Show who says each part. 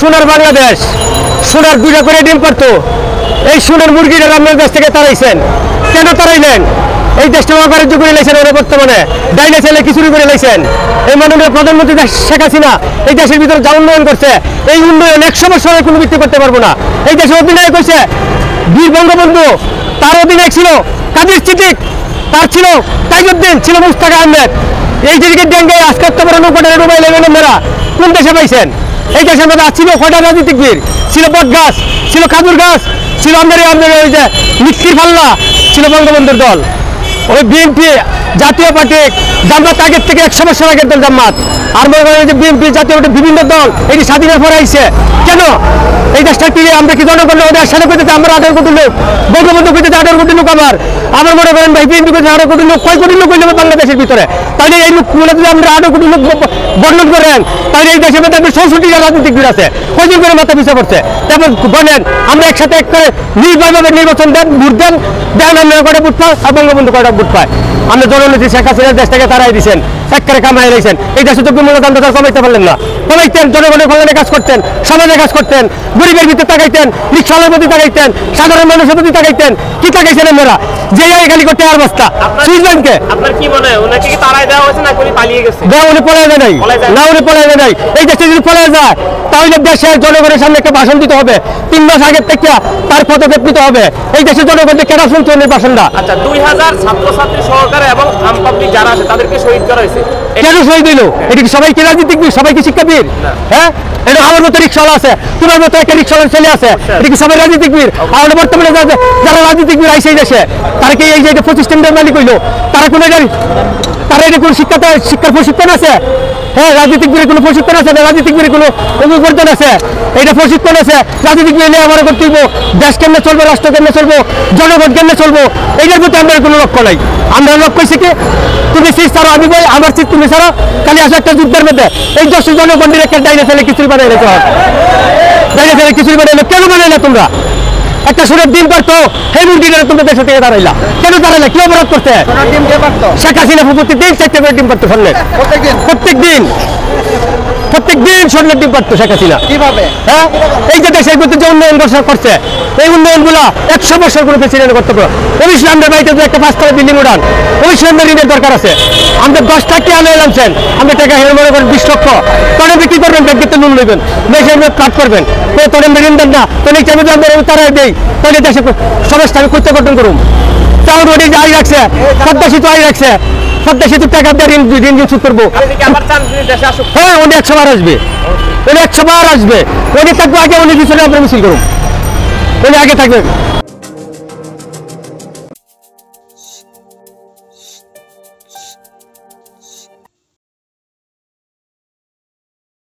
Speaker 1: সোনার বাংলাদেশ, সোনার দুইটা করে ডিম পারতো, এই সোনার মুরগিটা আপনার দেশ থেকে তাড়াইছেন। কেন তাড়াইলেন? এই দেশটা অকার্য করে লাইছেন, ওরা বর্তমানে ডাইনে ছেলে কিছুরি করে লাইছেন। এই মাননীয় প্রধানমন্ত্রী শেখ হাসিনা এই দেশের ভিতরে যা উন্নয়ন করছে, এই উন্নয়ন 100 বছরের কোনো ভিত্তি করতে পারবো না। এই দেশের অধিনায়ক হয়েছে বীর বঙ্গবন্ধু, তার অধিনায়ক ছিল কাদের সিদ্দিক, তার ছিল তাইজউদ্দিন, ছিল মুস্তাক আহমেদ। এই দিকে ডেঙ্গে আজকে তো বড় নৌকাটা মোবাইল মেরা কোন দেশে পাইছেন? এই দেশের মধ্যে ছিল কয়টা রাজনীতিক বীর, ছিল বট গাছ, ছিল খাজুর গাছ, ছিল আমাদের ওই যে মিষ্টির পাল্লা, ছিল বঙ্গবন্ধুর দল। ওই বিএনপি জাতীয় পার্টি জামাত আগের থেকে 100 বছর আগের দল জামাত। আর মনে করেন যে বিএনপি জাতীয় পার্টি বিভিন্ন দল এটি স্বাধীনের পরে আইছে। কেন এই দেশটা কি আমরা কি জনগণ ওদের সাথে করতে? আমরা 18 কোটি লোক, বঙ্গবন্ধু করতে 18 কোটি লোক। আমার মনে করেন ভাই বিএনপি করতে 18 কোটি লোক, কয় কোটি লোক হইলে বাংলাদেশের ভিতরে? তাহলে এই লোকগুলো যদি আমরা 18 কোটি লোক বর্ণন করেন, তাহলে এই দেশের মধ্যে 64টা রাজনীতিক আছে, কয়জন করে মাথা পিছা করছে? তারপর বলেন আমরা একসাথে একটা নির্ভয়ভাবে নির্বাচন দেন, ভোট দেন, আমরা কয়টা ভোট পাই আর বঙ্গবন্ধু কয়টা ভোট পায়? আমরা জননেত্রী শেখ হাসিনার দেশ থেকে তারাই দিচ্ছেন, একবারে কামাই রয়েছেন। এই দেশে যোগ্য মূল্যদান কমাইতে পারলেন না, কমাইতেন জনগণের কল্যাণে কাজ করতেন, সমাজে কাজ করতেন, গরিবের ভিতরে তাকাইতেন, রিক্সাওয়ালার প্রতি তাকাইতেন, সাধারণ মানুষের প্রতি তাকাইতেন। কি তাকাইছেন আপনারা? যে গালি করতে আর বস্তা সুইস ব্যাংকে।
Speaker 2: আপনার কি মনে হয় ওনাকে কি তাড়াই দেওয়া হয়েছে না উনি পালিয়ে গেছে?
Speaker 1: উনি পলায় যায় নাই, না উনি পলায় যায় নাই। এই দেশে যদি পলায় যায় তাহলে দেশের জনগণের সামনে একটা ভাষণ দিতে হবে, 3 মাস আগের থেকে তার পদক্ষেপ নিতে হবে। এই দেশের জনগণকে কেন শুনছে নির্বাচনটা?
Speaker 2: আচ্ছা 2000 ছাত্রছাত্রী সহকারে এবং আম পাবলিক যারা আছে তাদেরকে শহীদ করা হয়েছে,
Speaker 1: কেন শহীদ দিল? এটা কি সবাই কি রাজনীতিক? সবাই কি শিক্ষাবীর? হ্যাঁ, এটা আমার মতো রিক্সাওয়ালা আছে, তোমার মতো একটা রিক্সাওয়ালার ছেলে আছে, এটা কি সবাই রাজনীতিক বীর? আর বর্তমানে যারা রাজনীতিক বীর আইসে এই দেশে, তারা কি এই যে প্রতিষ্ঠানের মালিক হইলো? তারা কোনো তারা এটা কোনো শিক্ষার প্রশিক্ষণ আছে? হ্যাঁ, রাজনীতিক বীরের কোনো প্রশিক্ষণ আছে না? রাজনীতিক বীরের কোনো অভিবর্ধন আছে? এটা প্রশিক্ষণ আছে? রাজনীতিক বীর নিয়ে আমার করতে হইব, দেশ কেমনে চলবো, রাষ্ট্র কেমনে চলবো, জনগণ কেমনে চলবো, এইটার প্রতি আমাদের কোনো লক্ষ্য নাই। আমরা লক্ষ্য হয়েছে কি তুমি সিট ছাড়ো, আমি বই আমার সিট তুমি ছাড়ো, খালি আসো একটা যুদ্ধের মধ্যে। এই 10 জনগণের একটা ডাইনে ফেলে খিচুড়ি বানিয়ে রেখে হবে, ডাইনে ফেলে খিচুড়ি বানাইলে কেন বানাইলা তোমরা? একটা সুরের ডিম পারতো, সেই মুরগিটা তোমরা দেশের থেকে দাঁড়াইলা কেন? দাঁড়াইলা কি অপরাধ করতে? শেখ হাসিনা প্রতিদিন 4টা করে ডিম পারতো স্বর্ণের, প্রত্যেক দিন স্বর্ণের ডিম পারতো শেখ হাসিনা। কিভাবে? হ্যাঁ, এই যে দেশের ভিতরে যে উন্নয়ন করছে, এই উন্নয়নগুলা 100 বছর করে প্রেসিডেন্ট করতে পারো। অবশ্যই আমরা বাড়িতে একটা 5তলা বিল্ডিং উঠান, অবশ্যই আমরা ঋণের দরকার আছে। আমরা 10 টাকা আনে আনছেন, আমরা টাকা হেরে মনে করেন 20 লক্ষ, তখন বিক্রি করবেন, ব্যাংকে লোন নেবেন, দেশের কাট করবেন, তখন আমরা ঋণ দেন না, তখন এই চাইবে আমরা তারাই দেই, তাহলে দেশে সমস্যা আমি করতে গঠন করুন। চাউল রোডে আই রাখছে, পদ্মা সেতু আই রাখছে, পদ্মা সেতু টাকা দিয়ে ঋণ শোধ করবো। হ্যাঁ, উনি 100 বার আসবে, উনি 100 বার আসবে, উনি থাকবে আগে, উনি পিছনে আমরা মিছিল করুন, উনি আগে থাকবে।